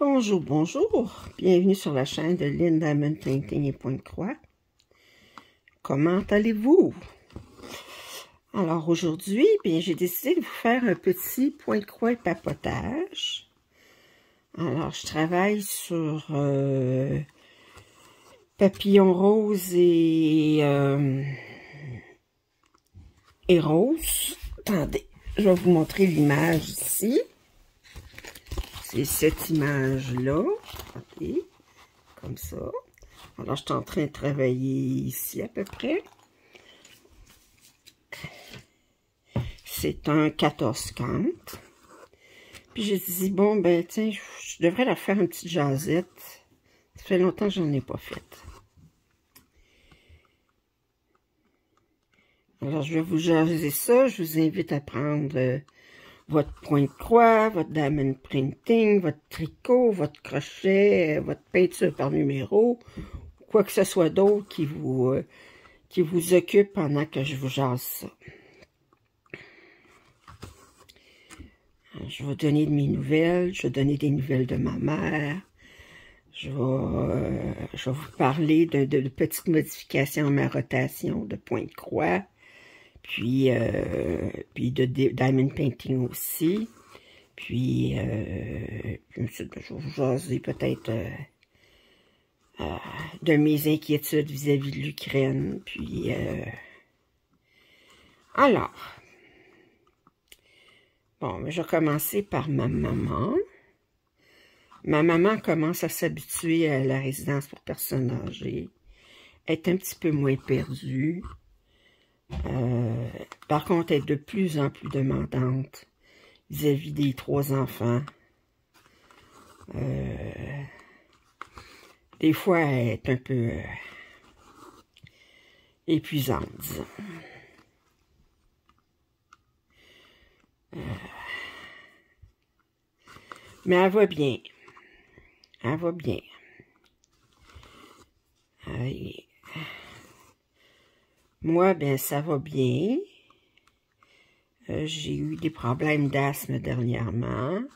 Bonjour, bonjour. Bienvenue sur la chaîne de Lynn Diamond Painting et Pointe-Croix. Comment allez-vous? Alors aujourd'hui, j'ai décidé de vous faire un petit Pointe-Croix papotage. Alors, je travaille sur papillon rose et rose. Attendez, je vais vous montrer l'image ici. C'est cette image-là, ok, comme ça. Alors, je suis en train de travailler ici à peu près. C'est un 14-50. Puis j'ai dit, bon, ben, tiens, je devrais leur faire une petite jasette. Ça fait longtemps que j'en ai pas fait. Alors, je vais vous jaser ça. Je vous invite à prendre votre Pointe-Croix, votre diamond printing, votre tricot, votre crochet, votre peinture par numéro, quoi que ce soit d'autre qui vous occupe pendant que je vous jase ça. Alors, je vais donner de mes nouvelles, je vais donner des nouvelles de ma mère, je vais vous parler de petites modifications à ma rotation de Pointe-Croix. Puis de diamond painting aussi. Puis ensuite, je vais vous jaser peut-être de mes inquiétudes vis-à-vis de l'Ukraine. Puis, alors, bon, je vais commencer par ma maman. Ma maman commence à s'habituer à la résidence pour personnes âgées. Elle est un petit peu moins perdue. Par contre, elle est de plus en plus demandante vis-à-vis des 3 enfants. Des fois, elle est un peu épuisante, disons. Mais elle va bien. Elle va bien. Moi, ben, ça va bien. J'ai eu des problèmes d'asthme dernièrement. Moi,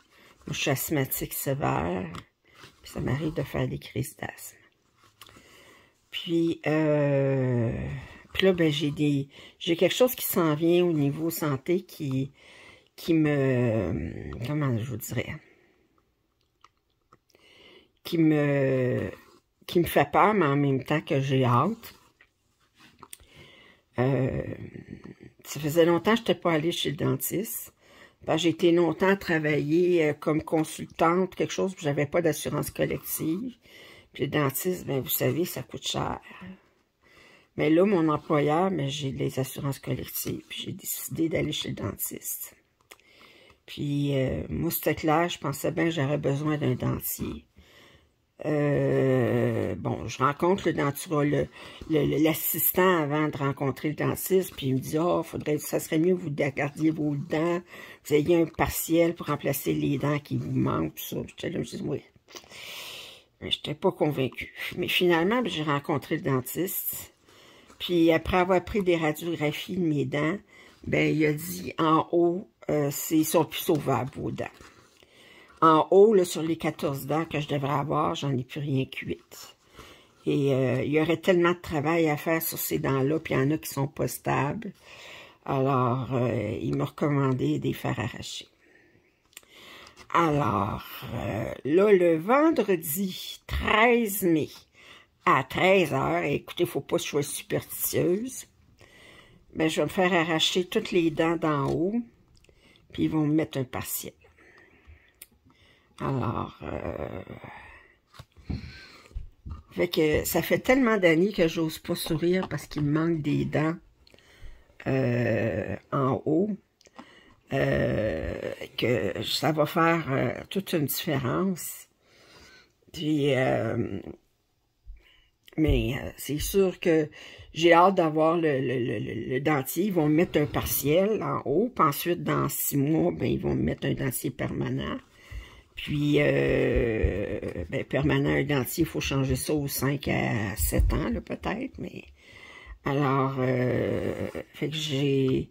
je suis asthmatique sévère. Puis ça m'arrive de faire des crises d'asthme. Puis là, ben, j'ai quelque chose qui s'en vient au niveau santé qui me... Comment je vous dirais? Qui me fait peur, mais en même temps que j'ai hâte. Ça faisait longtemps que je n'étais pas allée chez le dentiste. J'ai été longtemps travailler comme consultante, quelque chose, puis j'avais pas d'assurance collective. Puis le dentiste, ben vous savez, ça coûte cher. Mais là, mon employeur, ben, j'ai les assurances collectives, puis j'ai décidé d'aller chez le dentiste. Puis moi, c'était clair, je pensais bien que j'aurais besoin d'un dentier. Bon, je rencontre le denturologue, l'assistant avant de rencontrer le dentiste, puis il me dit, ça serait mieux que vous gardiez vos dents, vous ayez un partiel pour remplacer les dents qui vous manquent, tout ça. J'étais là, je dis, oui. Mais je n'étais pas convaincue. Mais finalement, j'ai rencontré le dentiste, puis après avoir pris des radiographies de mes dents, ben, il a dit, en haut, ils sont plus sauvables, vos dents. En haut, là, sur les 14 dents que je devrais avoir, j'en ai plus rien que 8. Et il y aurait tellement de travail à faire sur ces dents-là, puis il y en a qui sont pas stables. Alors, il m'a recommandé de les faire arracher. Alors, là, le vendredi 13 mai, à 13 h, écoutez, il ne faut pas que je sois superstitieuse, ben, je vais me faire arracher toutes les dents d'en haut, puis ils vont me mettre un partiel. Alors, fait que ça fait tellement d'années que j'ose pas sourire parce qu'il me manque des dents en haut, que ça va faire toute une différence. Puis, mais c'est sûr que j'ai hâte d'avoir le dentier. Ils vont me mettre un partiel en haut, puis ensuite, dans 6 mois, ben, ils vont me mettre un dentier permanent. Puis, ben, permanent, un dentier, il faut changer ça aux 5 à 7 ans, là, peut-être, mais... Alors, fait que j'ai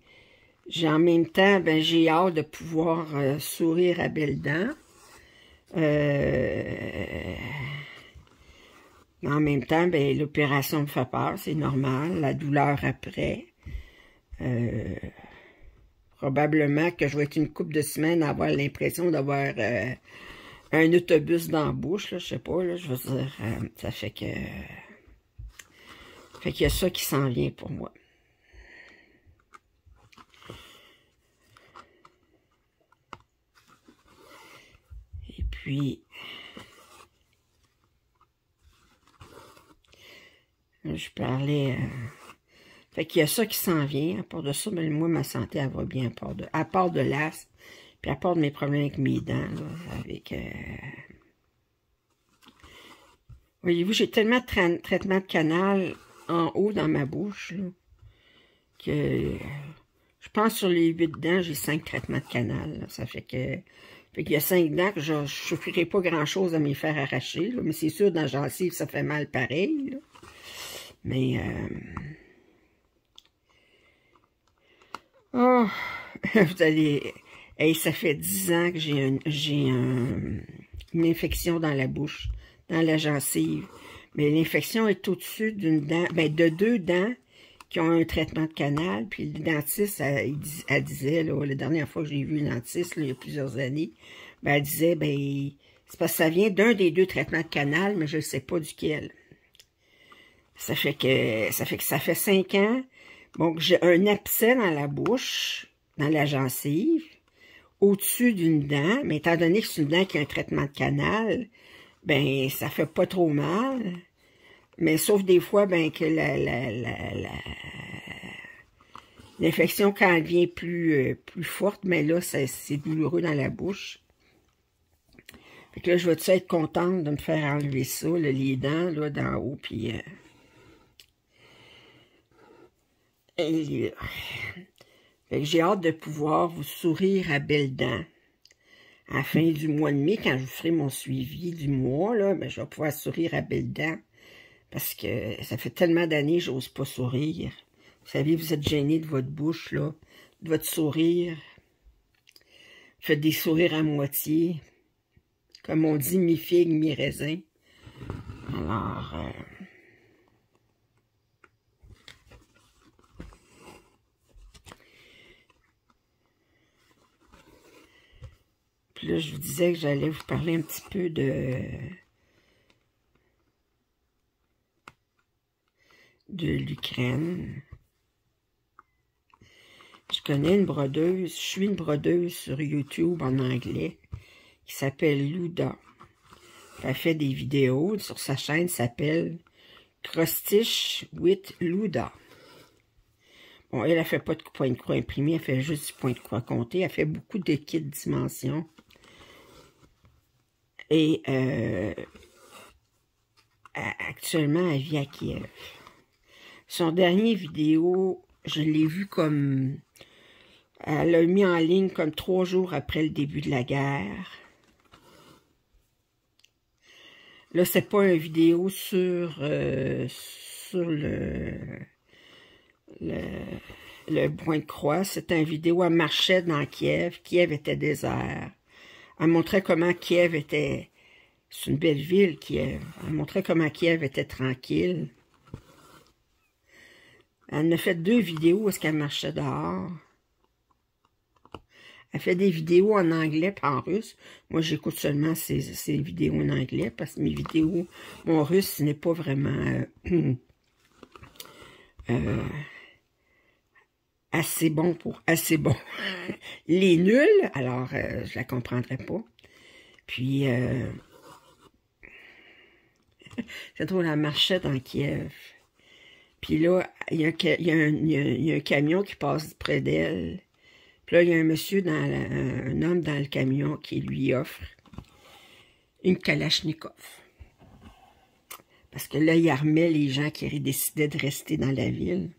en même temps, ben, j'ai hâte de pouvoir sourire à belles dents. Mais en même temps, ben, l'opération me fait peur, c'est normal. La douleur après. Probablement que je vais être une couple de semaines à avoir l'impression d'avoir un autobus dans la bouche, là, je sais pas, là, je veux dire, ça fait que... Fait qu'il y a ça qui s'en vient pour moi. Et puis... je parlais... fait qu'il y a ça qui s'en vient. À part de ça, ben, moi, ma santé, elle va bien. À part de l'asthme, puis à part de mes problèmes avec mes dents, là, avec... Voyez-vous, j'ai tellement de traitements de canal en haut dans ma bouche, là, que je pense sur les 8 dents, j'ai 5 traitements de canal. Là. Ça fait que... Fait qu'il y a 5 dents que je ne souffrirai pas grand-chose à me les faire arracher, là, mais c'est sûr, dans la gencive, ça fait mal pareil, là. Mais... Oh, vous allez... Hey, ça fait 10 ans que j'ai une infection dans la bouche, dans la gencive. Mais l'infection est au-dessus d'une dent, ben de 2 dents qui ont un traitement de canal. Puis le dentiste, elle disait, là, la dernière fois que j'ai vu le dentiste, là, il y a plusieurs années, ben, elle disait, ben, c'est parce que ça vient d'un des 2 traitements de canal, mais je ne sais pas duquel. Ça fait 5 ans. Donc, j'ai un abcès dans la bouche, dans la gencive, au-dessus d'une dent, mais étant donné que c'est une dent qui a un traitement de canal, ben, ça fait pas trop mal. Mais sauf des fois, ben, que l'infection, quand elle devient plus forte, mais là, c'est douloureux dans la bouche. Fait que là, je vais être contente de me faire enlever ça, là, les dents, là, d'en haut, puis... j'ai hâte de pouvoir vous sourire à belles dents. À la fin du mois de mai, quand je ferai mon suivi du mois, là, ben, je vais pouvoir sourire à belles dents. Parce que ça fait tellement d'années que j'ose pas sourire. Vous savez, vous êtes gêné de votre bouche, là, de votre sourire. Faites des sourires à moitié. Comme on dit, mi-figue, mi-raisin. Alors... Puis là, je vous disais que j'allais vous parler un petit peu de l'Ukraine. Je connais une brodeuse, je suis une brodeuse sur YouTube en anglais qui s'appelle Luda. Elle fait des vidéos sur sa chaîne, s'appelle Cross Stitch with Luda. Bon, elle ne fait pas de point de croix imprimé, elle fait juste du point de croix compté. Elle fait beaucoup de kits dimension. Et actuellement, elle vit à Kiev. Son dernier vidéo, je l'ai vu comme... Elle l'a mis en ligne comme 3 jours après le début de la guerre. Là, c'est pas une vidéo sur le point de croix. C'est une vidéo, elle marchait dans Kiev. Kiev était désert. Elle montrait comment Kiev était... C'est une belle ville, Kiev. Elle montrait comment Kiev était tranquille. Elle en a fait 2 vidéos où est-ce qu'elle marchait dehors. Elle fait des vidéos en anglais et en russe. Moi, j'écoute seulement ces vidéos en anglais parce que mes vidéos, mon russe n'est pas vraiment assez bon pour assez bon. Les nuls, alors je la comprendrais pas. Puis, c'est trop la marchette dans Kiev. Puis là, il y a un camion qui passe près d'elle. Puis là, il y a un monsieur, un homme dans le camion qui lui offre une Kalachnikov. Parce que là, il armait les gens qui décidaient de rester dans la ville.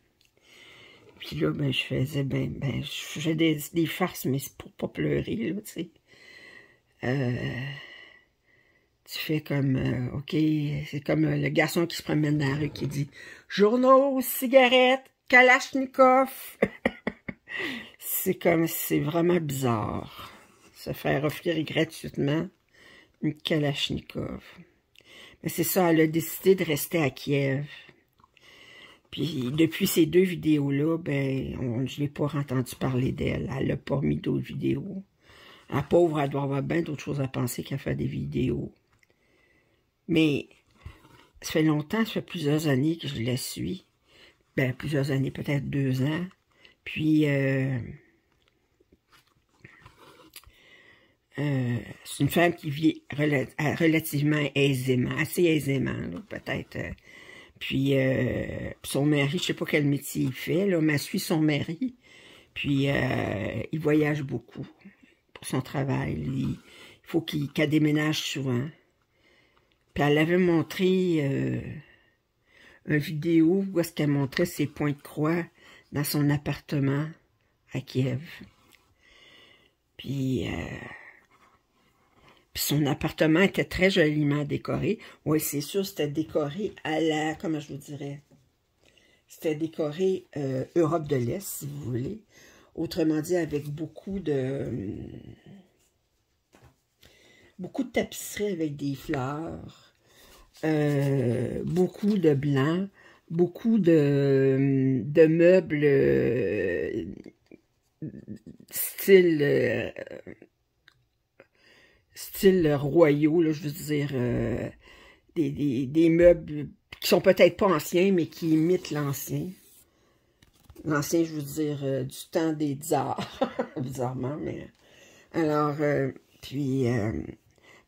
Puis là, ben, je faisais, je faisais des farces, mais c'est pour pas pleurer, là, tu sais. Tu fais comme, OK, c'est comme le garçon qui se promène dans la rue qui dit « Journaux, cigarettes, Kalachnikov ». C'est vraiment bizarre. Se faire offrir gratuitement une Kalachnikov. Mais c'est ça, elle a décidé de rester à Kiev. Puis depuis ces 2 vidéos-là, ben, je n'ai pas entendu parler d'elle. Elle n'a pas mis d'autres vidéos. La pauvre, elle doit avoir bien d'autres choses à penser qu'à faire des vidéos. Mais ça fait longtemps, ça fait plusieurs années que je la suis. Ben, plusieurs années, peut-être 2 ans. Puis, c'est une femme qui vit relativement aisément, assez aisément, peut-être. Puis, son mari, je ne sais pas quel métier il fait, là, mais elle suit son mari. Puis, il voyage beaucoup pour son travail. Il faut qu'elle déménage souvent. Puis, elle avait montré une vidéo où est-ce qu'elle montrait ses points de croix dans son appartement à Kiev. Puis son appartement était très joliment décoré. Oui, c'est sûr, c'était décoré à la... Comment je vous dirais? C'était décoré Europe de l'Est, si vous voulez. Autrement dit, avec beaucoup de tapisseries avec des fleurs, beaucoup de blanc, beaucoup de meubles style royaux, là, je veux dire, des meubles qui sont peut-être pas anciens, mais qui imitent l'ancien. L'ancien, je veux dire, du temps des tsars, bizarrement, mais... Alors, puis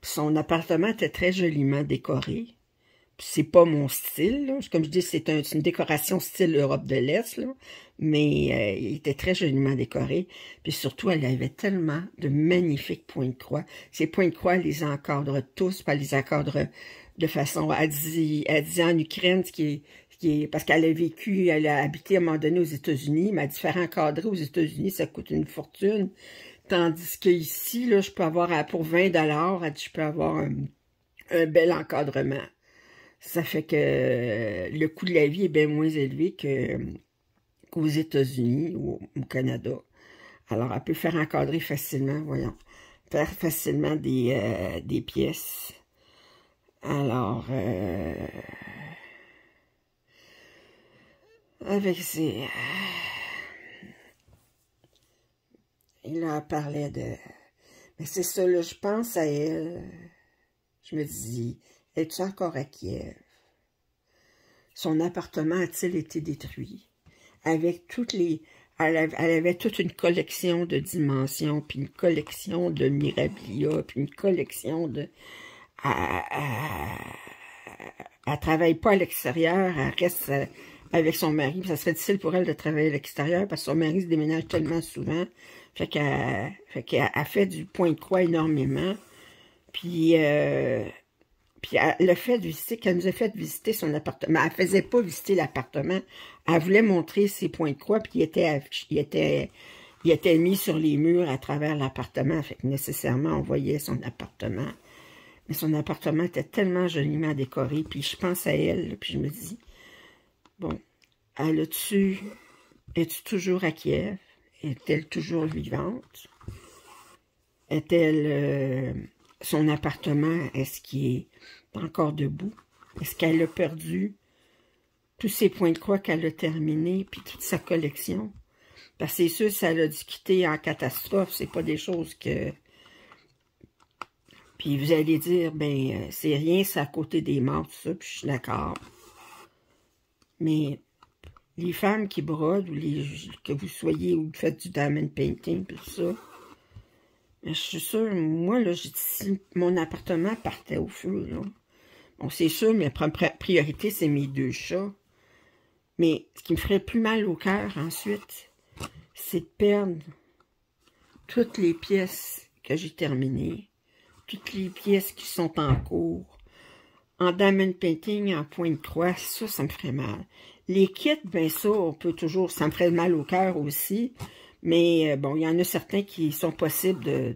son appartement était très joliment décoré. C'est pas mon style, là. Comme je dis, c'est une décoration style Europe de l'Est, là. Mais il était très joliment décoré. Puis surtout, elle avait tellement de magnifiques points de croix. Ces points de croix, elle les encadre tous, puis elle les encadre de façon... Elle dit en Ukraine, parce qu'elle a vécu, elle a habité à un moment donné aux États-Unis, mais elle dit faire encadrer aux États-Unis, ça coûte une fortune. Tandis que ici, là, je peux avoir, pour 20 $, elle dit, je peux avoir un bel encadrement. Ça fait que le coût de la vie est bien moins élevé qu'aux États-Unis ou au Canada. Alors, elle peut faire encadrer facilement, voyons, faire facilement des pièces. Alors, avec ses... Il en parlait de... Mais c'est ça, là, je pense à elle. Je me dis... Es-tu encore à Kiev? Son appartement a-t-il été détruit? Avec toutes les... Elle avait toute une collection de dimensions, puis une collection de mirabilia, puis une collection de... Elle travaille pas à l'extérieur, elle reste avec son mari. Ça serait difficile pour elle de travailler à l'extérieur, parce que son mari se déménage tellement souvent. Fait qu'elle fait du point de croix énormément. Puis... Puis le fait de visiter, qu'elle nous a fait visiter son appartement, elle ne faisait pas visiter l'appartement, elle voulait montrer ses points de croix, puis il était mis sur les murs à travers l'appartement, fait que nécessairement on voyait son appartement. Mais son appartement était tellement joliment décoré, puis je pense à elle, puis je me dis, bon, es-tu toujours à Kiev? Est-elle toujours vivante? Est-elle... son appartement, est-ce qu'il est encore debout? Est-ce qu'elle a perdu tous ses points de croix qu'elle a terminés, puis toute sa collection? Parce que c'est sûr, ça l'a dû quitter en catastrophe, c'est pas des choses que... Puis vous allez dire, ben, c'est rien, c'est à côté des morts, tout ça, puis je suis d'accord. Mais les femmes qui brodent, ou que vous soyez, ou que faites du diamond painting, tout ça, je suis sûre, moi, là, si mon appartement partait au feu, là. Bon, c'est sûr, ma priorité, c'est mes 2 chats. Mais ce qui me ferait plus mal au cœur, ensuite, c'est de perdre toutes les pièces que j'ai terminées, toutes les pièces qui sont en cours, en diamond painting, en point de croix, ça me ferait mal. Les kits, ben ça, on peut toujours, ça me ferait mal au cœur aussi. Mais bon, il y en a certains qui sont possibles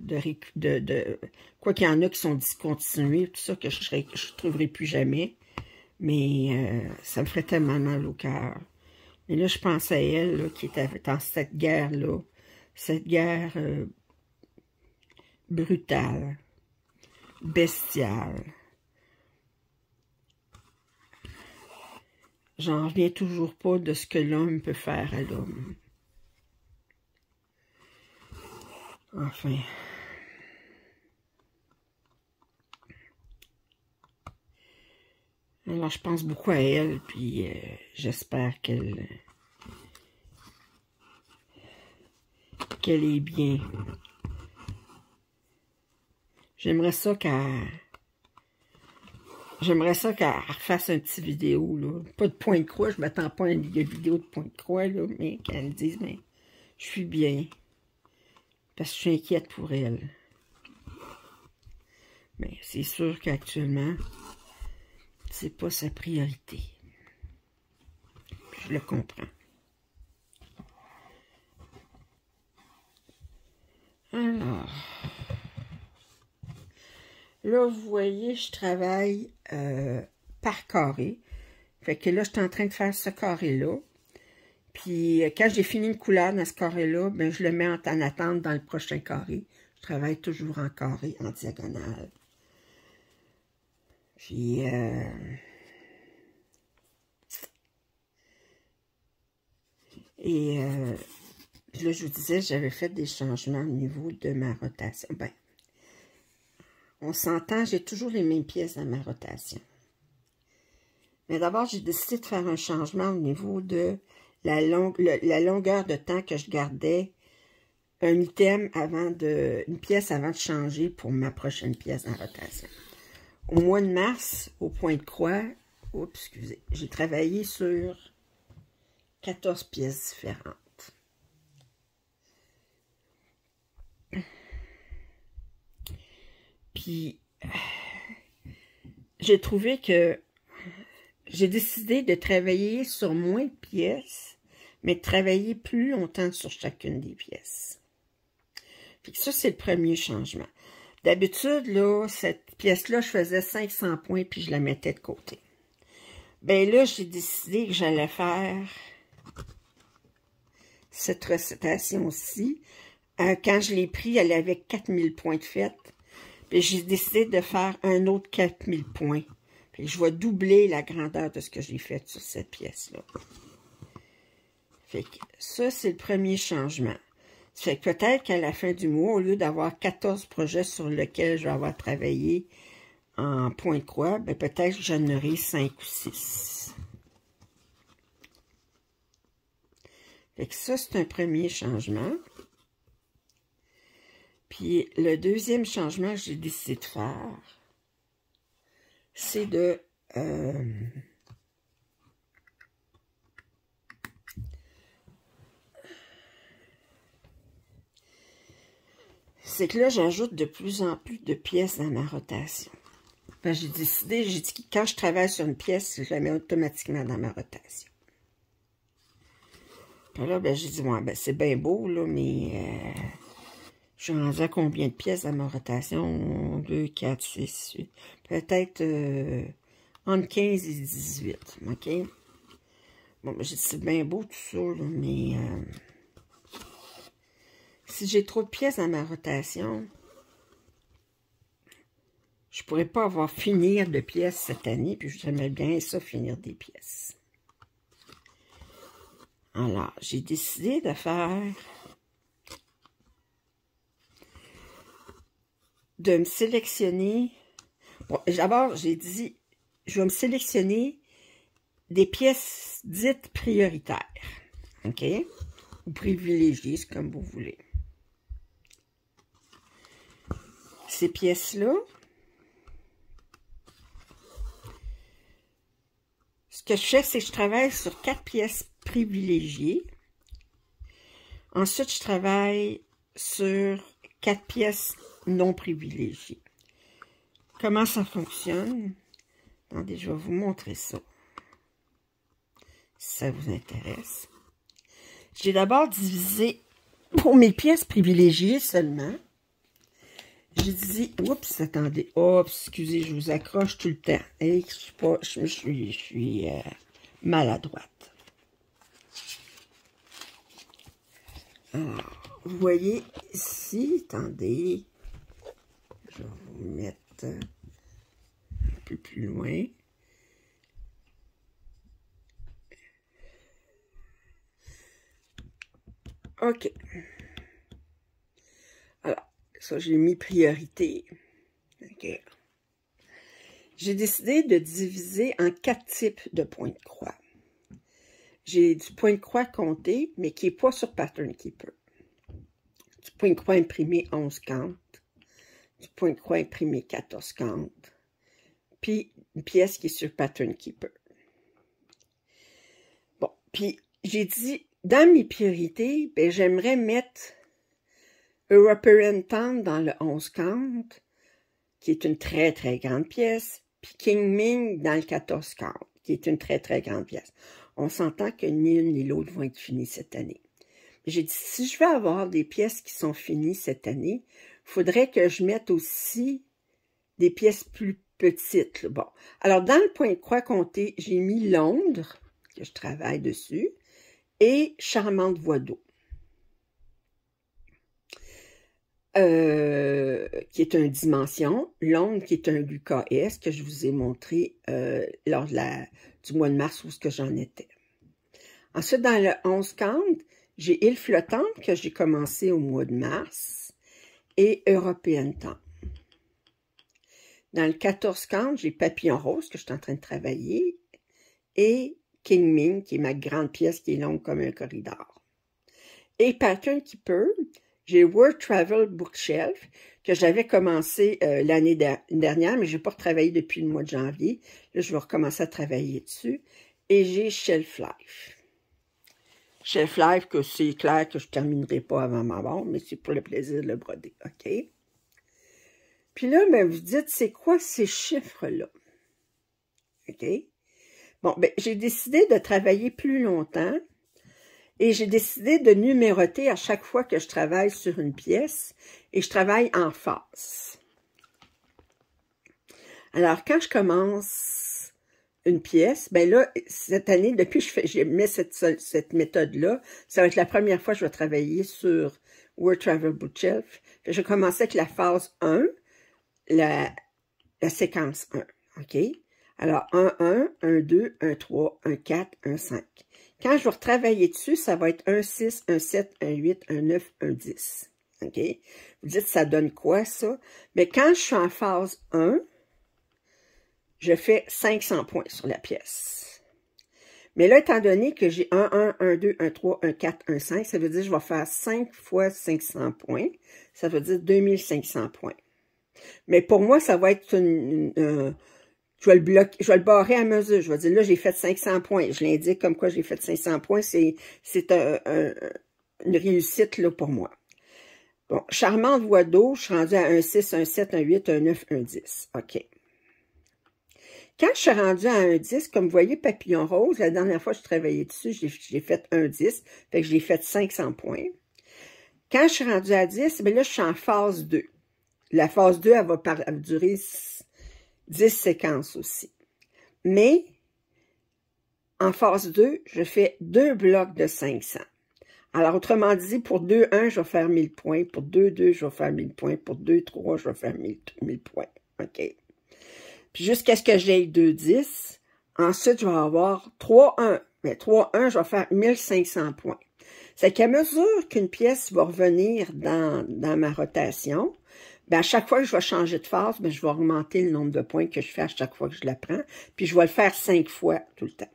quoi qu'il y en a qui sont discontinués, tout ça, que je ne trouverai plus jamais. Mais ça me ferait tellement mal au cœur. Mais là, je pense à elle, là, qui était dans cette guerre-là. Cette guerre brutale. bestial. J'en reviens toujours pas de ce que l'homme peut faire à l'homme. Enfin. Alors, je pense beaucoup à elle, puis j'espère qu'elle est bien. J'aimerais ça qu'elle refasse un petit vidéo, là. Pas de point de croix, je m'attends pas à une vidéo de point de croix, là, mais qu'elle me dise, mais je suis bien. Parce que je suis inquiète pour elle. Mais c'est sûr qu'actuellement, c'est pas sa priorité. Je le comprends. Alors, là, vous voyez, je travaille par carré. Fait que là, je suis en train de faire ce carré-là. Puis, quand j'ai fini une couleur dans ce carré-là, ben, je le mets en attente dans le prochain carré. Je travaille toujours en carré, en diagonale. Puis, là, je vous disais, j'avais fait des changements au niveau de ma rotation. Ben, on s'entend, j'ai toujours les mêmes pièces dans ma rotation. Mais d'abord, j'ai décidé de faire un changement au niveau de la longueur de temps que je gardais un item une pièce avant de changer pour ma prochaine pièce en rotation. Au mois de mars, au point de croix, excusez, j'ai travaillé sur 14 pièces différentes. Puis, j'ai trouvé que j'ai décidé de travailler sur moins de pièces, mais de travailler plus longtemps sur chacune des pièces. Puis ça, c'est le premier changement. D'habitude, là, cette pièce-là, je faisais 500 points, puis je la mettais de côté. Ben là, j'ai décidé que j'allais faire cette rotation-ci. Quand je l'ai pris, elle avait 4000 points de fait. Puis j'ai décidé de faire un autre 4000 points. Puis je vais doubler la grandeur de ce que j'ai fait sur cette pièce-là. Fait que ça, c'est le premier changement. Ça fait que peut-être qu'à la fin du mois, au lieu d'avoir 14 projets sur lesquels je vais avoir travaillé en point de croix, ben peut-être que j'en aurai 5 ou 6. Fait que ça, c'est un premier changement. Puis le deuxième changement que j'ai décidé de faire, c'est de... c'est que là, j'ajoute de plus en plus de pièces dans ma rotation. Ben, j'ai décidé, j'ai dit que quand je travaille sur une pièce, je la mets automatiquement dans ma rotation. Puis là, ben, j'ai dit, ouais, ben, c'est bien beau, là, mais je suis rendu à combien de pièces dans ma rotation? 2, 4, 6, 8. Peut-être entre 15 et 18, OK? Bon, ben, j'ai dit, c'est bien beau tout ça, là, mais si j'ai trop de pièces dans ma rotation, je pourrais pas avoir finir de pièces cette année, puis j'aimerais bien ça, finir des pièces. Alors, j'ai décidé de me sélectionner. Bon, d'abord, j'ai dit, je vais me sélectionner des pièces dites prioritaires, OK? Ou privilégiées, c'est comme vous voulez. Ces pièces-là, ce que je fais, c'est que je travaille sur 4 pièces privilégiées. Ensuite, je travaille sur 4 pièces non privilégiées. Comment ça fonctionne? Attendez, je vais vous montrer ça. Si ça vous intéresse. J'ai d'abord divisé pour mes pièces privilégiées seulement. J'ai dit, oups, attendez, oups, excusez, je vous accroche tout le temps. Et je suis maladroite. Alors, vous voyez ici, attendez, je vais vous mettre un peu plus loin. OK. Alors, ça, j'ai mis priorité. OK. J'ai décidé de diviser en 4 types de points de croix. J'ai du point de croix compté, mais qui n'est pas sur Pattern Keeper. Du point de croix imprimé 11 count. Du point de croix imprimé 14 count. Puis une pièce qui est sur Pattern Keeper. Bon, puis j'ai dit, dans mes priorités, ben, j'aimerais mettre European Town dans le 11 count, qui est une très, très grande pièce, puis King Ming dans le 14 count, qui est une très, très grande pièce. On s'entend que ni l'une ni l'autre vont être finies cette année. J'ai dit, si je veux avoir des pièces qui sont finies cette année, il faudrait que je mette aussi des pièces plus petites. Là. Bon, alors dans le point de croix compté, j'ai mis Londres, que je travaille dessus, et Charmante Voie d'eau. Qui est une dimension, Londres qui est un UKS que je vous ai montré lors du mois de mars où j'en étais. Ensuite, dans le 11 count, j'ai Île flottante que j'ai commencé au mois de mars et European Town. Dans le 14 count, j'ai Papillon rose que je suis en train de travailler et King Ming qui est ma grande pièce qui est longue comme un corridor. Et Pattern Keeper, j'ai World Travel Bookshelf que j'avais commencé l'année dernière, mais je n'ai pas retravaillé depuis le mois de janvier. Là, je vais recommencer à travailler dessus. Et j'ai Shelf Life. Shelf Life, que c'est clair que je ne terminerai pas avant ma mort, mais c'est pour le plaisir de le broder. OK? Puis là, ben, vous dites, c'est quoi ces chiffres-là? OK? Bon, ben, j'ai décidé de travailler plus longtemps. Et j'ai décidé de numéroter à chaque fois que je travaille sur une pièce et je travaille en phase. Alors, quand je commence une pièce, ben là, cette année, depuis que j'ai mis cette méthode-là, ça va être la première fois que je vais travailler sur World Travel Bookshelf. Je vais commencer avec la phase 1, la séquence 1. OK? Alors, 1, 2, 1, 3, 1, 4, 1, 5. Quand je vais retravailler dessus, ça va être 1, 6, 1, 7, 1, 8, 1, 9, 1, 10. OK? Vous dites, ça donne quoi, ça? Mais quand je suis en phase 1, je fais 500 points sur la pièce. Mais là, étant donné que j'ai 1, 2, 1, 3, 1, 4, 1, 5, ça veut dire que je vais faire 5 fois 500 points. Ça veut dire 2500 points. Mais pour moi, ça va être je vais le barrer à mesure. Je vais dire, là, j'ai fait 500 points. Je l'indique comme quoi j'ai fait 500 points. C'est une réussite, là, pour moi. Bon, Charmante Voie d'eau, je suis rendue à 1, 6, 1, 7, 1, 8, 1, 9, 1, 10. OK. Quand je suis rendue à 1, 10, comme vous voyez, Papillon rose, la dernière fois que je travaillais dessus, j'ai fait 1, 10. Fait que j'ai fait 500 points. Quand je suis rendue à 10, bien là, je suis en phase 2. La phase 2, elle va durer 10 séquences aussi. Mais, en phase 2, je fais 2 blocs de 500. Alors, autrement dit, pour 2, 1, je vais faire 1000 points. Pour 2, 2, je vais faire 1000 points. Pour 2, 3, je vais faire 1000 points. OK. Puis, jusqu'à ce que j'aille 2, 10. Ensuite, je vais avoir 3, 1. Mais 3, 1, je vais faire 1500 points. C'est qu'à mesure qu'une pièce va revenir dans ma rotation, ben à chaque fois que je vais changer de phase, ben je vais augmenter le nombre de points que je fais à chaque fois que je la prends. Puis je vais le faire 5 fois tout le temps.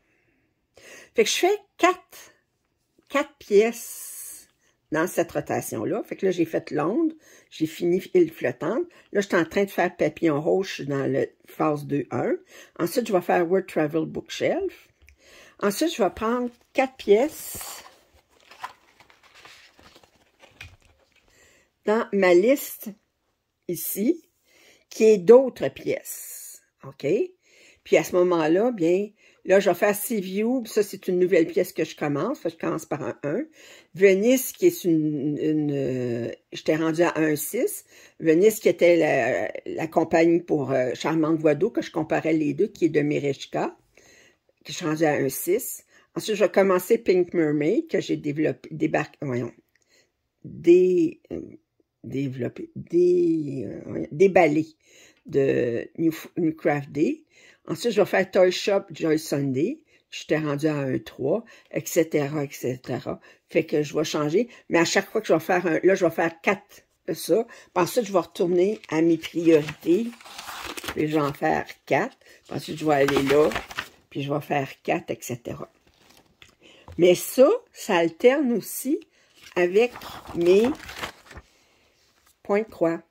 Fait que je fais 4 pièces dans cette rotation-là. Fait que là, j'ai fait Londres, j'ai fini Île flottante. Là, je suis en train de faire Papillon rose, je suis dans la phase 2-1. Ensuite, je vais faire World Travel Bookshelf. Ensuite, je vais prendre 4 pièces dans ma liste ici, qui est d'autres pièces. OK? Puis à ce moment-là, bien, là, je vais faire Sea View. Ça, c'est une nouvelle pièce que je commence. Je commence par un 1. Venice, qui est j'étais rendue à 1,6. Venice, qui était la compagnie pour Charmante Voie d'eau, que je comparais les deux, qui est de Mereshka, que je suis rendue à 1,6. Ensuite, je vais commencer Pink Mermaid, que j'ai développé, déballé de New Craft Day. Ensuite, je vais faire Toy Shop Joy Sunday. J'étais rendue à 1,3, etc., etc. Fait que je vais changer. Mais à chaque fois que je vais faire un... Là, je vais faire 4 de ça. Puis ensuite, je vais retourner à mes priorités. Puis je vais en faire 4. Puis ensuite, je vais aller là. Puis je vais faire 4, etc. Mais ça alterne aussi avec mes points de croix.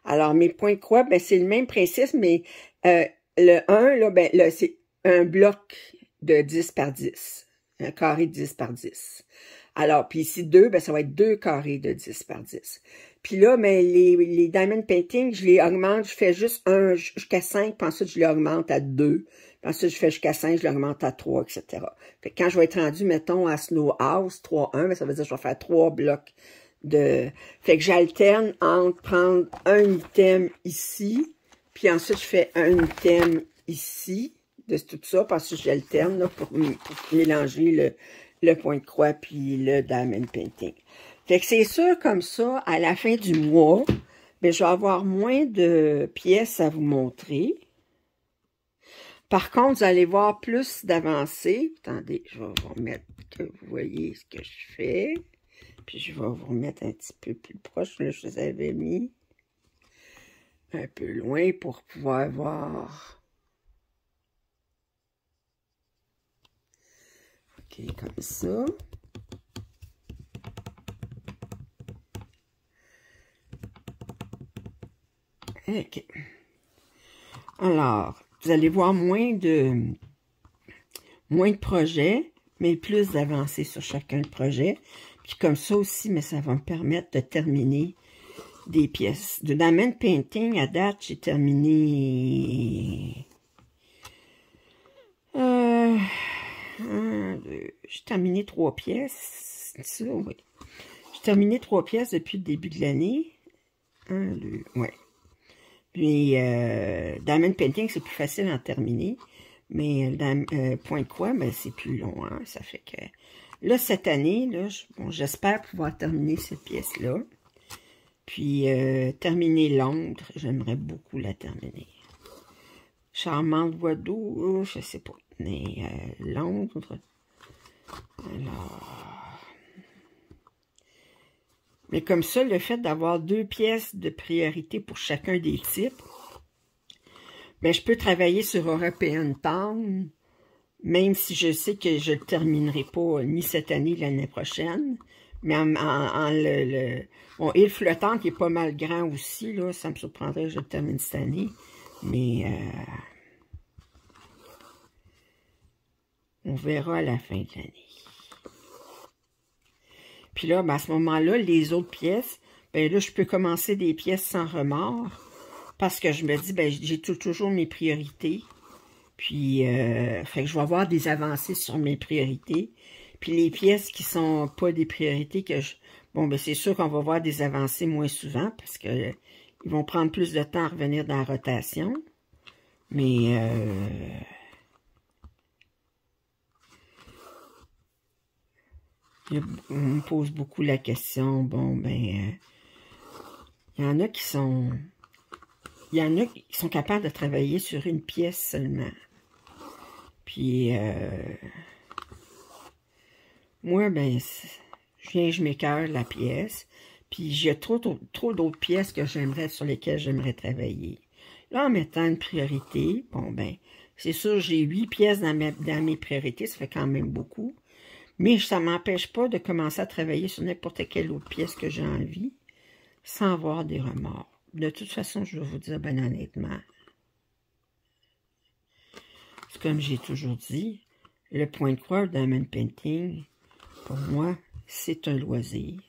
Alors, mes points de croix, ben, c'est le même principe, mais le 1, là, ben, là, c'est un bloc de 10 par 10. Un carré de 10 par 10. Alors, puis ici, 2, ben, ça va être 2 carrés de 10 par 10. Puis là, ben, les diamond painting, je les augmente, je fais juste 1 jusqu'à 5, puis ensuite, je les augmente à 2. Puis ensuite, je fais jusqu'à 5, je l'augmente à 3, etc. Fait que quand je vais être rendu, mettons, à Snow House 3-1, ben, ça veut dire que je vais faire 3 blocs de... Fait que j'alterne entre prendre un item ici, puis ensuite, je fais un item ici, de tout ça, parce que j'alterne là, pour mélanger le point de croix puis le diamond painting. Fait que c'est sûr, comme ça, à la fin du mois, ben, je vais avoir moins de pièces à vous montrer. Par contre, vous allez voir plus d'avancées. Attendez, je vais vous remettre que vous voyez ce que je fais. Puis je vais vous remettre un petit peu plus proche. Là, je les avais mis un peu loin pour pouvoir voir. OK, comme ça. OK. Alors, vous allez voir moins de projets, mais plus d'avancées sur chacun de projet. Puis comme ça aussi, mais ça va me permettre de terminer des pièces. De diamond painting, à date, j'ai terminé... j'ai terminé 3 pièces. C'est ça, oui. J'ai terminé 3 pièces depuis le début de l'année. 1, 2, ouais. Puis, diamond painting, c'est plus facile à en terminer. Mais point de croix, ben, c'est plus long. Hein? Ça fait que... Là, cette année, là, bon, j'espère pouvoir terminer cette pièce-là. Puis, terminer Londres. J'aimerais beaucoup la terminer. Charmante voie d'eau, je sais pas. Mais Londres... Alors... Mais comme ça, le fait d'avoir 2 pièces de priorité pour chacun des types, ben, je peux travailler sur European Town, même si je sais que je ne le terminerai pas ni cette année, l'année prochaine. Mais bon, île flottante qui est pas mal grand aussi, là, ça me surprendrait que je le termine cette année. Mais on verra à la fin de l'année. Puis là, ben, à ce moment-là, les autres pièces, ben là, je peux commencer des pièces sans remords. Parce que je me dis, ben, j'ai toujours mes priorités. Puis, fait que je vais avoir des avancées sur mes priorités. Puis les pièces qui sont pas des priorités, bon, ben, c'est sûr qu'on va voir des avancées moins souvent. Parce que ils vont prendre plus de temps à revenir dans la rotation. Mais, on me pose beaucoup la question, bon, ben, il y en a qui sont capables de travailler sur une pièce seulement. Puis, moi, ben, je m'écœure la pièce. Puis, j'ai trop d'autres pièces sur lesquelles j'aimerais travailler. Là, en mettant une priorité, bon, ben, c'est sûr, j'ai 8 pièces dans mes priorités, ça fait quand même beaucoup. Mais ça ne m'empêche pas de commencer à travailler sur n'importe quelle autre pièce que j'ai envie, sans avoir des remords. De toute façon, je vais vous dire, ben honnêtement, c'est comme j'ai toujours dit, le point de croix diamond painting, pour moi, c'est un loisir.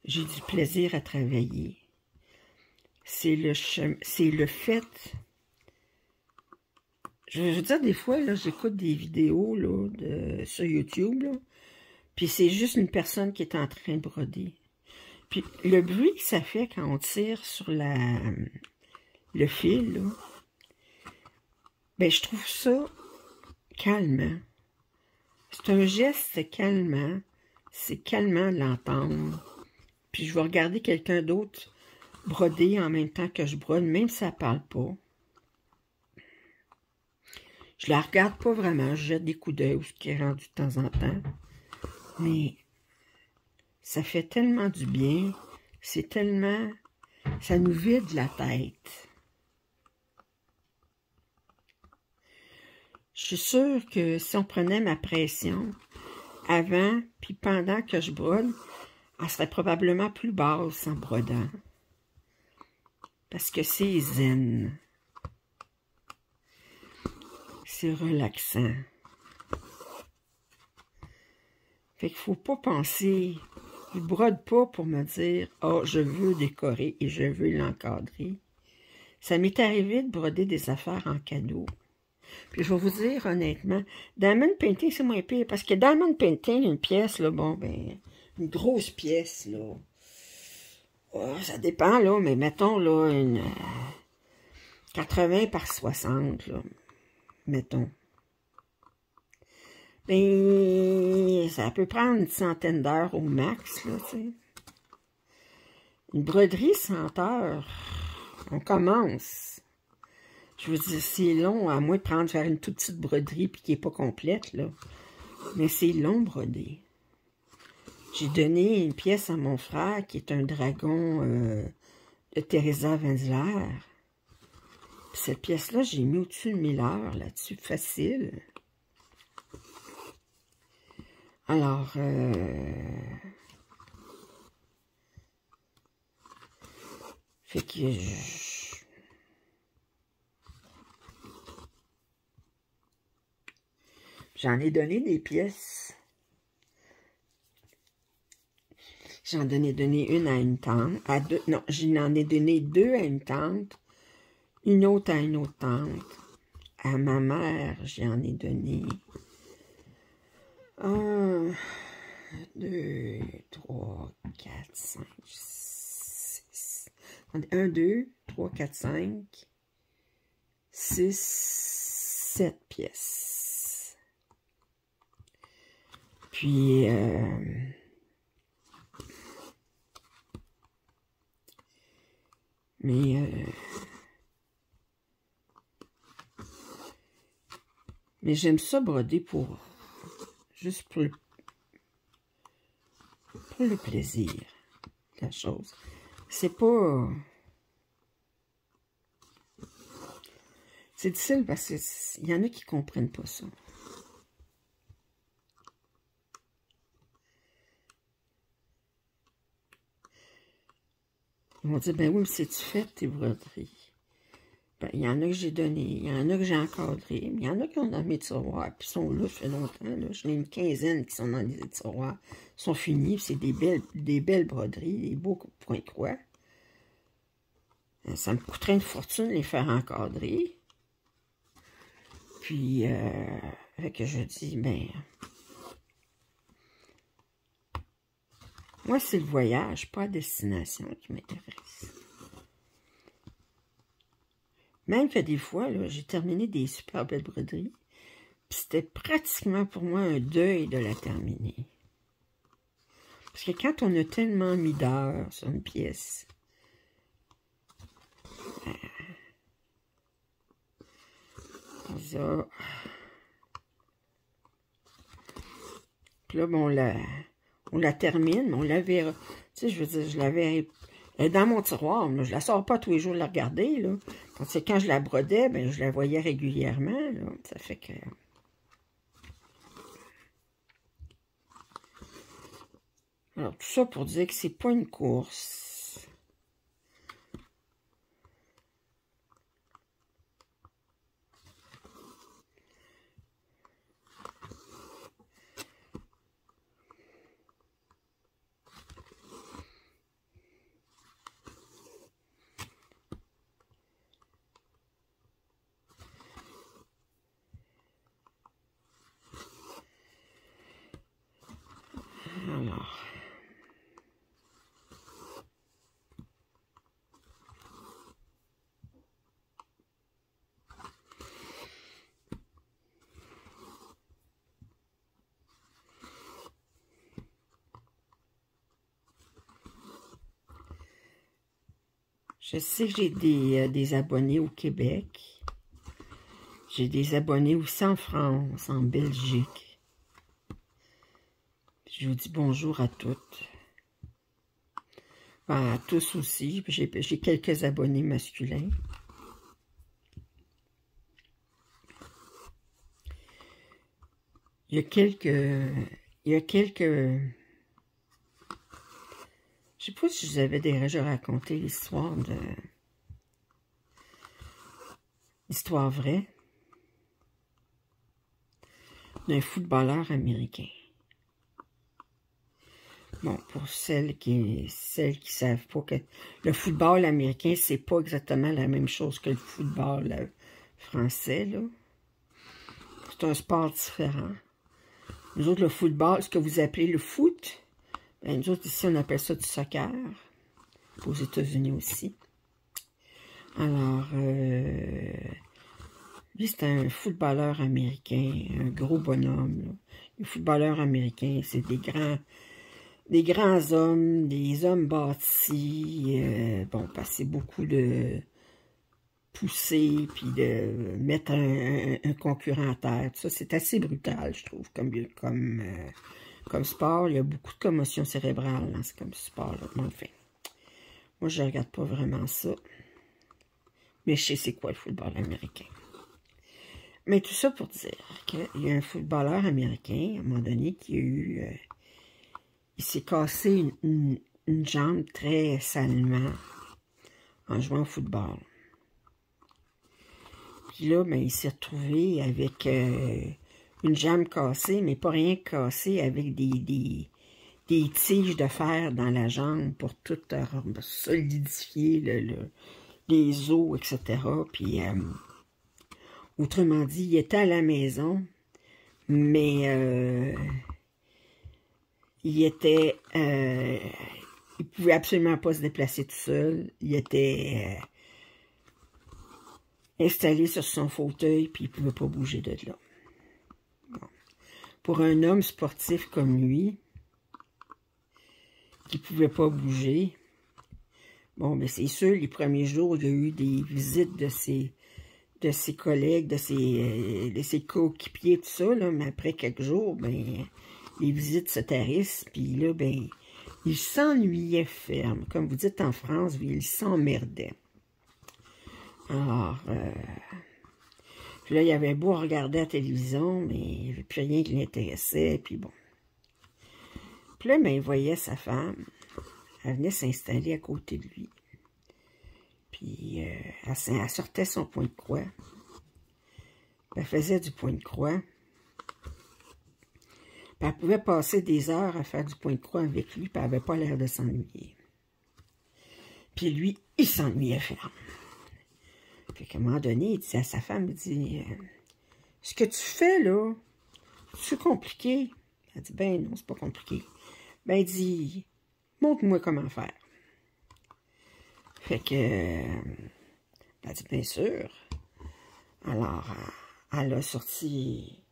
J'ai du plaisir à travailler. C'est le fait... Je veux dire, des fois, là, j'écoute des vidéos là, sur YouTube, là, puis c'est juste une personne qui est en train de broder. Puis le bruit que ça fait quand on tire sur le fil, là, ben, je trouve ça calmant. C'est un geste calmant. C'est calmant de l'entendre. Puis je vais regarder quelqu'un d'autre broder en même temps que je brode, même si ça ne parle pas. Je la regarde pas vraiment, je jette des coups d'œil ou ce qui est rendu de temps en temps. Mais ça fait tellement du bien, c'est tellement... ça nous vide la tête. Je suis sûre que si on prenait ma pression avant puis pendant que je brode, elle serait probablement plus basse en brodant. Parce que c'est zen. C'est relaxant. Fait qu'il faut pas penser, je brode pas pour me dire « Oh, je veux décorer et je veux l'encadrer ». Ça m'est arrivé de broder des affaires en cadeau. Puis je vais vous dire honnêtement, Diamond Painting, c'est moins pire. Parce que Diamond Painting, une pièce, là, bon, ben, une grosse pièce, là. Oh, ça dépend, là, mais mettons, là, une 80 par 60, là. Mettons. Ben, ça peut prendre une centaine d'heures au max, là, tu sais. Une broderie 100 heures, on commence. Je veux dire, c'est long, à moins de faire une toute petite broderie puis qui n'est pas complète, là. Mais c'est long, broder. J'ai donné une pièce à mon frère qui est un dragon de Teresa Wenzler. Puis cette pièce-là, j'ai mis au-dessus de 1000 heures là-dessus, facile. Alors, fait que j'en ai donné des pièces. J'en ai donné une à une tante, à deux, non, j'en ai donné deux à une tante, une autre à une autre tante. À ma mère, j'en ai donné 1, 2, 3, 4, 5, 6. 1, 2, 3, 4, 5, 6, 7 pièces. Puis, mais j'aime ça broder juste pour le plaisir de la chose. C'est pas... C'est difficile parce qu'il y en a qui comprennent pas ça. Ils vont dire, ben oui, mais c'est-tu fait tes broderies? Ben, il y en a que j'ai donné, il y en a que j'ai encadré, mais il y en a qui sont dans mes tiroirs, puis sont là, ça fait longtemps, là. J'en ai une quinzaine qui sont dans les tiroirs, sont finis, c'est des belles broderies, des beaux points de croix. Ça me coûterait une fortune de les faire encadrer. Puis, fait que je dis, ben, moi, c'est le voyage, pas la destination qui m'intéresse. Même que des fois, j'ai terminé des super belles broderies, puis c'était pratiquement pour moi un deuil de la terminer. Parce que quand on a tellement mis d'heures sur une pièce, ça, puis là, bon, on la termine, mais on la verra. Tu sais, je veux dire, je la verrai. Elle est dans mon tiroir, mais je la sors pas tous les jours de la regarder, là. Quand je la brodais, ben, je la voyais régulièrement, là. Ça fait que... Alors, tout ça pour dire que c'est pas une course. Alors... Je sais que j'ai des abonnés au Québec. J'ai des abonnés aussi en France, en Belgique. Je vous dis bonjour à toutes. Enfin, à tous aussi. J'ai quelques abonnés masculins. Il y a quelques... Je sais pas si je vous avais déjà raconté l'histoire l'histoire vraie d'un footballeur américain. Bon, pour celles qui savent pas que le football américain, c'est pas exactement la même chose que le football français, là. C'est un sport différent. Nous autres, le football, ce que vous appelez le foot, ben, nous autres, ici, on appelle ça du soccer. Aux États-Unis aussi. Alors, lui, c'est un footballeur américain, un gros bonhomme, là. Les footballeurs américains, c'est des grands hommes, des hommes bâtis, bon, passer beaucoup de pousser, puis de mettre un concurrent à terre. Tout ça, c'est assez brutal, je trouve, comme sport. Il y a beaucoup de commotion cérébrale dans comme sport-là. Mais enfin, moi, je ne regarde pas vraiment ça. Mais je sais c'est quoi le football américain. Mais tout ça pour dire qu'il y a un footballeur américain, à un moment donné, qui a eu... il s'est cassé une jambe très salement en jouant au football. Puis là, ben, il s'est retrouvé avec une jambe cassée, mais pas rien cassé, avec des tiges de fer dans la jambe pour tout solidifier les os, etc. Puis, autrement dit, il était à la maison, mais il pouvait absolument pas se déplacer tout seul. Il était installé sur son fauteuil, puis il pouvait pas bouger de là. Bon. Pour un homme sportif comme lui, qui pouvait pas bouger, bon, mais c'est sûr, les premiers jours, il y a eu des visites de ses collègues, de ses coéquipiers, tout ça, là, mais après quelques jours, ben, les visites se tarissent, puis là, ben, il s'ennuyait ferme. Comme vous dites en France, il s'emmerdait. Alors, puis là, il avait beau regarder la télévision, mais il n'y avait plus rien qui l'intéressait, puis bon. Puis là, ben, il voyait sa femme, elle venait s'installer à côté de lui. Puis, elle sortait son point de croix. Elle faisait du point de croix. Puis elle pouvait passer des heures à faire du point de croix avec lui, puis elle n'avait pas l'air de s'ennuyer. Puis lui, il s'ennuyait ferme. Puis à un moment donné, il disait à sa femme, il dit, « Ce que tu fais, là, c'est compliqué. » Elle dit, « Ben non, c'est pas compliqué. » Ben il dit, « Montre-moi comment faire. » Fait que, elle dit, « Bien sûr. » Alors, elle a sorti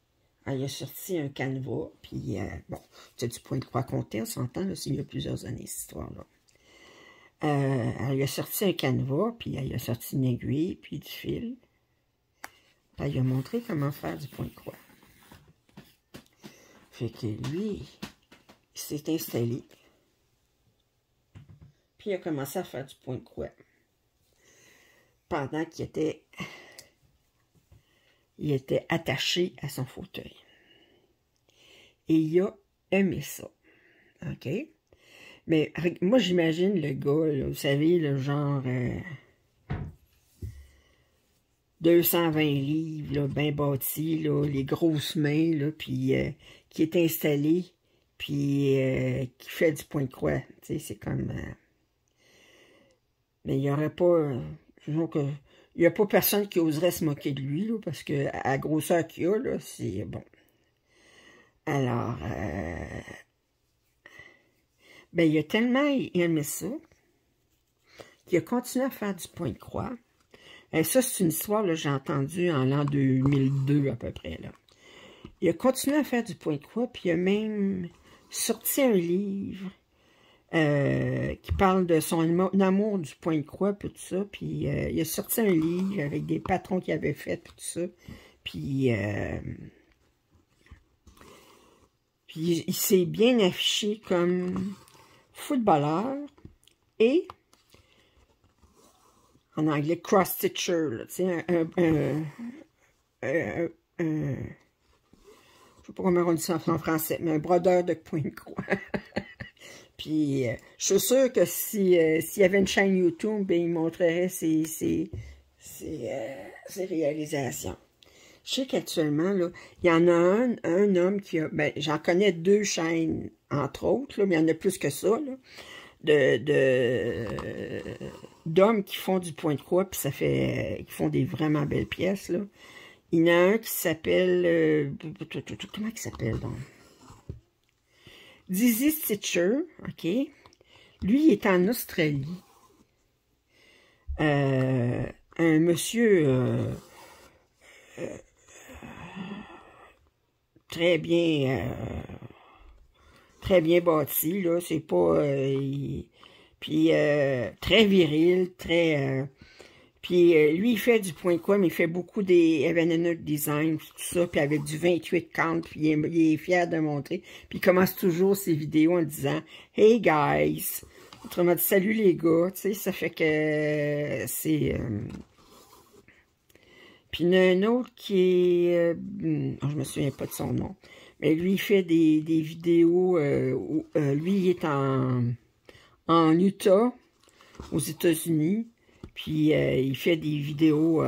un canevas, puis, bon, c'est du point de croix compté, on s'entend, c'est il y a plusieurs années, cette histoire-là. Elle a sorti un canevas, puis elle a sorti une aiguille, puis du fil. Elle lui a montré comment faire du point de croix. Fait que lui, il s'est installé, puis il a commencé à faire du point de croix. Pendant qu'il était attaché à son fauteuil. Et il a aimé ça. OK? Mais moi, j'imagine le gars, là, vous savez, le genre 220 livres, là, bien bâti, là, les grosses mains, là, puis qui est installé, puis qui fait du point de croix. Tu sais, c'est comme... mais il n'y aurait pas... disons que il n'y a pas personne qui oserait se moquer de lui, là, parce que à la grosseur qu'il a, là, c'est bon. Alors, ben, il a tellement aimé ça qu'il a continué à faire du point de croix. Et ça, c'est une histoire que j'ai entendue en l'an 2002 à peu près, là. Il a continué à faire du point de croix, puis il a même sorti un livre qui parle de son amour du point de croix, puis tout ça. Puis il a sorti un livre avec des patrons qu'il avait fait, puis tout ça. Puis il s'est bien affiché comme footballeur et, en anglais, cross-stitcher, tu sais, je sais pas comment on dit ça en français, mais un brodeur de point de croix. Puis, je suis sûre que s'il y avait une chaîne YouTube, ben, il montrerait ses réalisations. Je sais qu'actuellement, là, il y en a un homme qui a, ben, j'en connais 2 chaînes, entre autres, là, mais il y en a plus que ça, là, d'hommes qui font du point de croix, puis ça fait, qui font des vraiment belles pièces, là. Il y en a un qui s'appelle, comment il s'appelle, donc? Dizzy Stitcher, OK? Lui, il est en Australie. Un monsieur très bien bâti, là. C'est pas... puis très viril, très... puis lui, il fait du point de croix, mais il fait beaucoup des Evanescent Design, tout ça, puis avec du 28 count, puis il est fier de montrer. Puis il commence toujours ses vidéos en disant « Hey guys », autrement dit « Salut les gars », tu sais, ça fait que c'est... Puis il y en a un autre qui est... je me souviens pas de son nom, mais lui, il fait des vidéos, où, lui, il est en Utah, aux États-Unis. Puis, il fait des vidéos,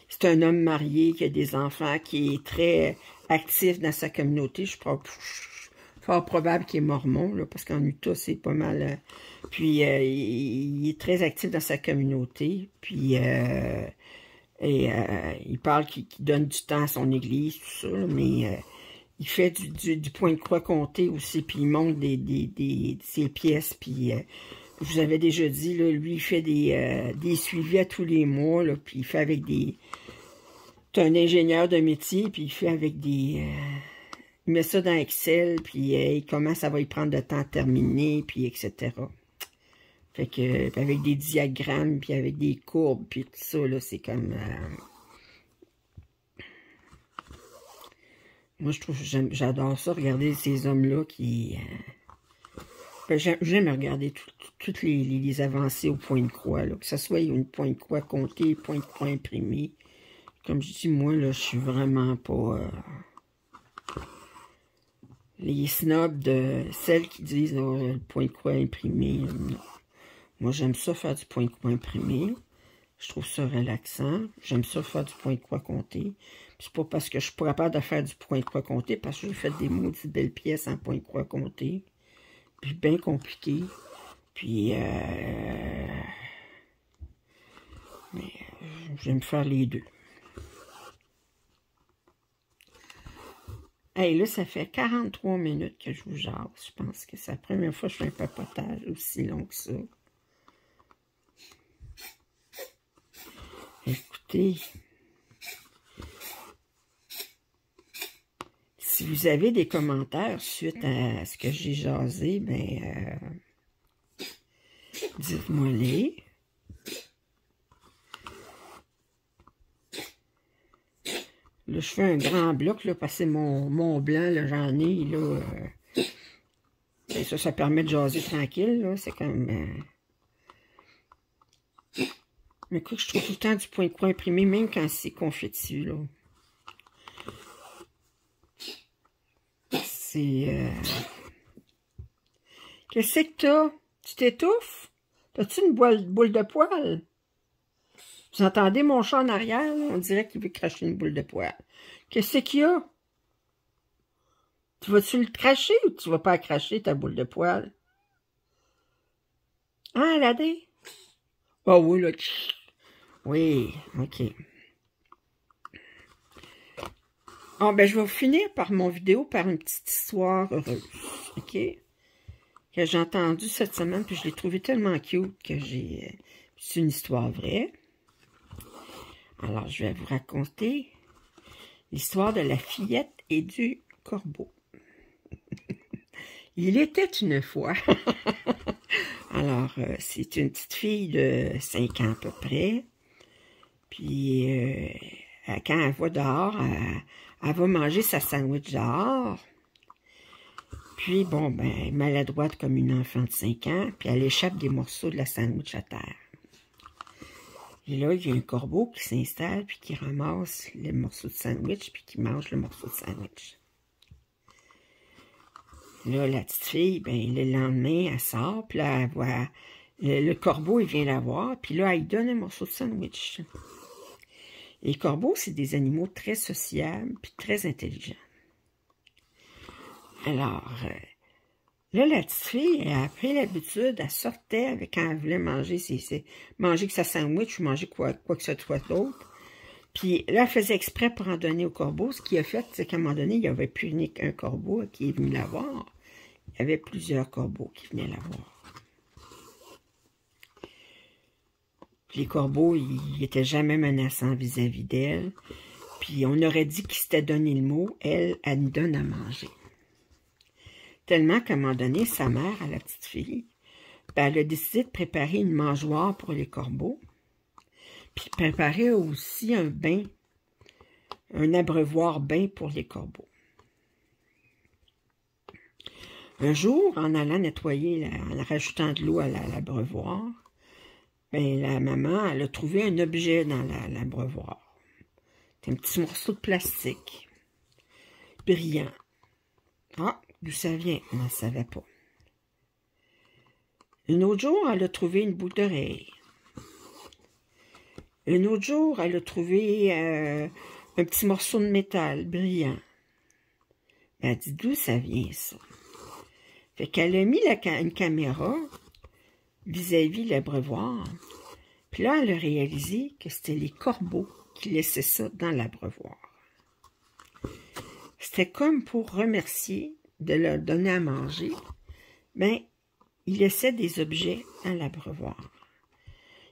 c'est un homme marié qui a des enfants, qui est très actif dans sa communauté. Je suis fort probable qu'il est mormon, là, parce qu'en Utah, c'est pas mal. Puis, il est très actif dans sa communauté. Puis, il parle qu'il donne du temps à son église, tout ça, là, mais il fait du point de croix compté aussi, puis il monte ses pièces, puis... je vous avais déjà dit, là, lui, il fait des suivis à tous les mois, là, puis il fait avec des... C'est un ingénieur de métier, puis il fait avec des... il met ça dans Excel, puis comment ça va y prendre de temps à terminer, puis etc. Fait que, avec des diagrammes, puis avec des courbes, puis tout ça, là, c'est comme... Moi, je trouve, j'adore ça, regarder ces hommes-là qui... J'aime regarder toutes les avancées au point de croix, là, que ce soit une point de croix compté, point de croix imprimé. Comme je dis, moi, là, je suis vraiment pas... les snobs de celles qui disent le point de croix imprimé. Non. Moi, j'aime ça faire du point de croix imprimé. Je trouve ça relaxant. J'aime ça faire du point de croix compté. C'est pas parce que je suis pas capable de faire du point de croix compté, parce que j'ai fait des maudites belles pièces en point de croix compté. Puis bien compliqué. Puis, mais j'aime faire les deux. Hey, là, ça fait 43 minutes que je vous jase. Je pense que c'est la première fois que je fais un papotage aussi long que ça. Écoutez, si vous avez des commentaires suite à ce que j'ai jasé, ben, dites-moi-les. Là, je fais un grand bloc, là, parce que mon blanc, là, j'en ai, là. Et ça permet de jaser tranquille, là. C'est comme... Mais écoute, je trouve tout le temps du point de croix imprimé, même quand c'est confetti, là. C'est... Qu'est-ce que t'as? Tu t'étouffes? T'as-tu une boule de poil? Vous entendez mon chat en arrière, là? On dirait qu'il veut cracher une boule de poil. Qu'est-ce qu'il y a? Tu vas-tu le cracher ou tu vas pas cracher ta boule de poil? Ah, regardez. Oh oui, là. Oui, ok. Bon, ben, je vais finir par mon vidéo par une petite histoire heureuse, ok? Que j'ai entendue cette semaine, puis je l'ai trouvée tellement cute que j'ai... C'est une histoire vraie. Alors, je vais vous raconter l'histoire de la fillette et du corbeau. Il était une fois. Alors, c'est une petite fille de 5 ans à peu près. Puis, quand elle va dehors, elle va manger sa sandwich dehors. Puis, bon, ben, maladroite comme une enfant de 5 ans, puis elle échappe des morceaux de la sandwich à terre. Et là, il y a un corbeau qui s'installe, puis qui ramasse les morceaux de sandwich, puis qui mange le morceau de sandwich. Là, la petite fille, ben, le lendemain, elle sort, puis là, elle voit... Le corbeau, il vient la voir, puis là, elle lui donne un morceau de sandwich. Les corbeaux, c'est des animaux très sociables, puis très intelligents. Alors, là, la petite fille, elle a pris l'habitude, elle sortait quand elle voulait manger, manger que sa sandwich ou manger quoi que ce soit d'autre. Puis là, elle faisait exprès pour en donner au corbeau. Ce qu'il a fait, c'est qu'à un moment donné, il n'y avait plus qu'un corbeau qui est venu la voir. Il y avait plusieurs corbeaux qui venaient la voir. Puis les corbeaux, ils n'étaient jamais menaçants vis-à-vis d'elle. Puis on aurait dit qu'ils s'étaient donné le mot, elle nous donne à manger. Tellement qu'à un moment donné, sa mère, à la petite fille, ben, elle a décidé de préparer une mangeoire pour les corbeaux. Puis préparer aussi un bain, un abreuvoir bain pour les corbeaux. Un jour, en allant nettoyer, en rajoutant de l'eau à l'abreuvoir, ben, la maman, elle a trouvé un objet dans l'abreuvoir. C'est un petit morceau de plastique, brillant. Ah, d'où ça vient? On n'en savait pas. Un autre jour, elle a trouvé une boucle d'oreille. Un autre jour, elle a trouvé un petit morceau de métal brillant. Elle a dit, d'où ça vient, ça? Fait qu'elle a mis une caméra vis-à-vis l'abreuvoir. Puis là, elle a réalisé que c'était les corbeaux qui laissaient ça dans l'abreuvoir. C'était comme pour remercier de leur donner à manger. Ben, ils laissaient des objets dans l'abreuvoir.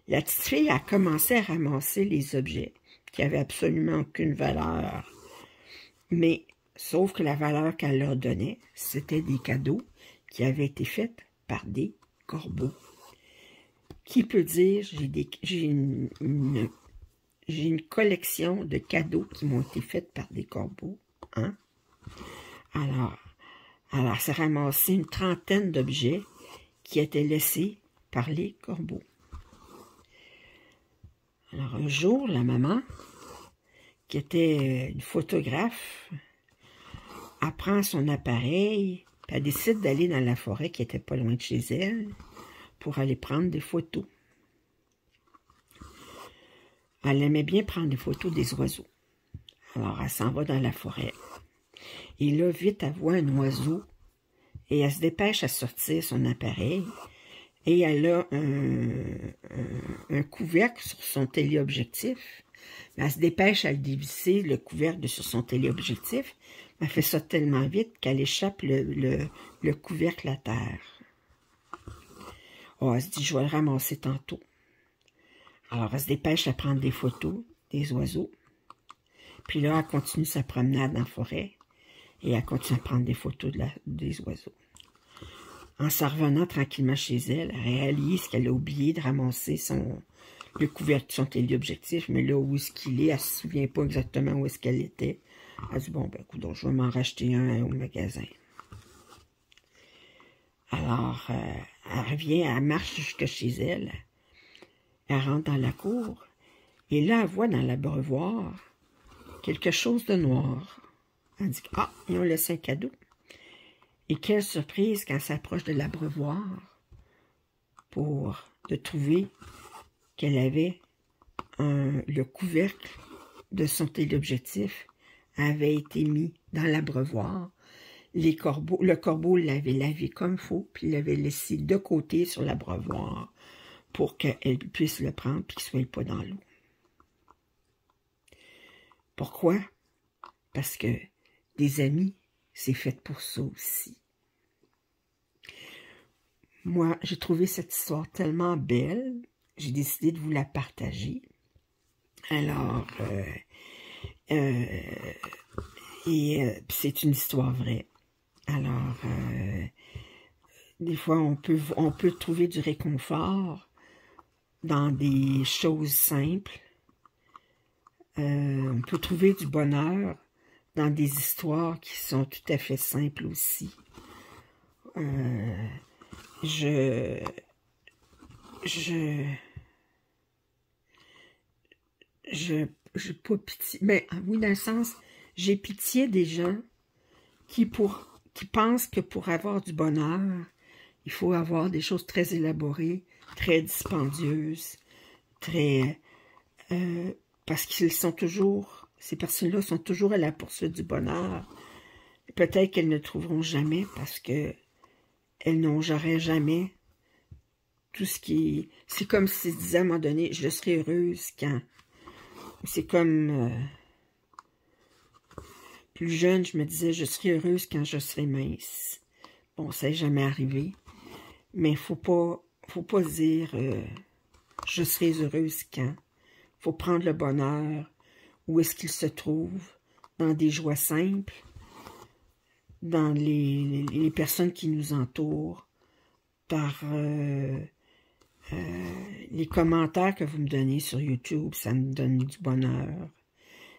La petite fille a commencé à ramasser les objets qui n'avaient absolument aucune valeur. Mais, sauf que la valeur qu'elle leur donnait, c'était des cadeaux qui avaient été faits par des corbeaux. Qui peut dire, j'ai une collection de cadeaux qui m'ont été faits par des corbeaux, hein? Alors, ça ramassé une trentaine d'objets qui étaient laissés par les corbeaux. Alors, un jour, la maman, qui était une photographe, elle prend son appareil, puis elle décide d'aller dans la forêt qui était pas loin de chez elle pour aller prendre des photos. Elle aimait bien prendre des photos des oiseaux. Alors, elle s'en va dans la forêt. Et là, vite, elle voit un oiseau et elle se dépêche à sortir son appareil. Et elle a un couvercle sur son téléobjectif. Elle se dépêche à le dévisser, le couvercle sur son téléobjectif. Elle fait ça tellement vite qu'elle échappe le couvercle à terre. Oh, elle se dit, je vais le ramasser tantôt. Alors, elle se dépêche à prendre des photos des oiseaux. Puis là, elle continue sa promenade en forêt. Et elle continue à prendre des photos des oiseaux. En s'en revenant tranquillement chez elle, elle réalise qu'elle a oublié de ramasser le couvercle de son téléobjectif, mais là où est-ce qu'il est, elle ne se souvient pas exactement où est-ce qu'elle était. Elle dit, bon, ben, écoute, je vais m'en racheter un au magasin. Alors, elle revient, elle marche jusque chez elle. Elle rentre dans la cour, et là, elle voit dans l'abreuvoir quelque chose de noir. Elle dit, ah, ils ont laissé un cadeau. Et quelle surprise quand elle s'approche de l'abreuvoir de trouver qu'elle avait le couvercle de son téléobjectif avait été mis dans l'abreuvoir. Le corbeau l'avait lavé comme il faut, puis l'avait laissé de côté sur l'abreuvoir pour qu'elle puisse le prendre et qu'il ne soit pas dans l'eau. Pourquoi? Parce que des amis, c'est fait pour ça aussi. Moi, j'ai trouvé cette histoire tellement belle, j'ai décidé de vous la partager. Alors, c'est une histoire vraie. Alors, des fois, on peut trouver du réconfort dans des choses simples. On peut trouver du bonheur dans des histoires qui sont tout à fait simples aussi. J'ai pas pitié, mais oui, dans le sens, j'ai pitié des gens qui pensent que pour avoir du bonheur, il faut avoir des choses très élaborées, très dispendieuses, très... parce qu'ils sont toujours... Ces personnes-là sont toujours à la poursuite du bonheur. Peut-être qu'elles ne trouveront jamais parce que elles n'auront jamais tout ce qui... C'est comme si je disais à un moment donné, je serai heureuse quand... C'est comme... plus jeune, je me disais, je serai heureuse quand je serai mince. Bon, ça n'est jamais arrivé. Mais faut pas dire, je serai heureuse quand. Faut prendre le bonheur où est-ce qu'il se trouve, dans des joies simples, dans les personnes qui nous entourent, par les commentaires que vous me donnez sur YouTube, ça me donne du bonheur.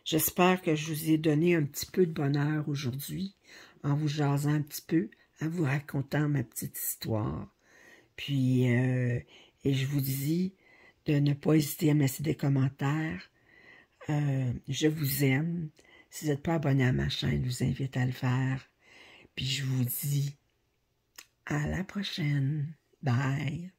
J'espère que je vous ai donné un petit peu de bonheur aujourd'hui, en vous jasant un petit peu, en vous racontant ma petite histoire. Puis, et je vous dis de ne pas hésiter à me laisser des commentaires. Je vous aime. Si vous n'êtes pas abonné à ma chaîne, je vous invite à le faire. Puis je vous dis à la prochaine. Bye.